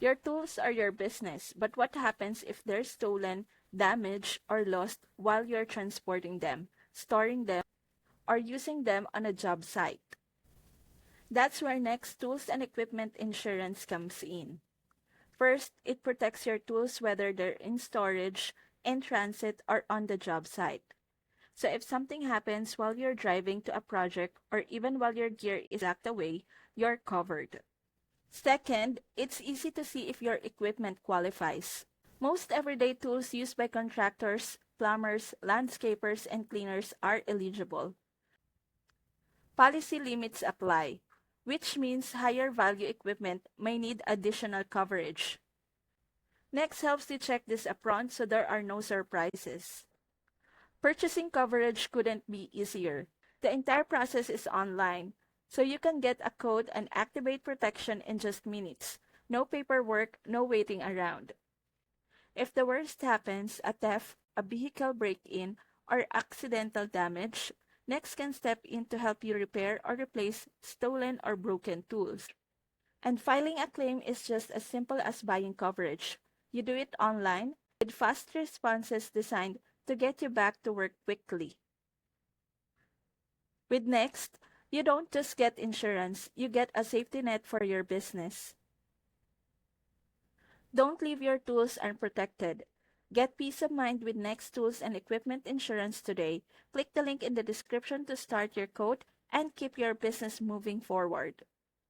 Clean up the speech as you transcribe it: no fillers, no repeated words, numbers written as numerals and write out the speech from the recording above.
Your tools are your business, but what happens if they're stolen, damaged, or lost while you're transporting them, storing them, or using them on a job site? That's where Next Tools and Equipment Insurance comes in. First, it protects your tools whether they're in storage, in transit, or on the job site. So if something happens while you're driving to a project or even while your gear is locked away, you're covered. Second, it's easy to see if your equipment qualifies. Most everyday tools used by contractors, plumbers, landscapers, and cleaners are eligible. Policy limits apply, which means higher value equipment may need additional coverage. Next helps you check this upfront so there are no surprises. Purchasing coverage couldn't be easier. The entire process is online, so you can get a code and activate protection in just minutes. No paperwork, no waiting around. If the worst happens, a theft, a vehicle break-in, or accidental damage, Next can step in to help you repair or replace stolen or broken tools. And filing a claim is just as simple as buying coverage. You do it online with fast responses designed to get you back to work quickly. With Next, you don't just get insurance, you get a safety net for your business. Don't leave your tools unprotected. Get peace of mind with Next Tools and Equipment Insurance today. Click the link in the description to start your quote and keep your business moving forward.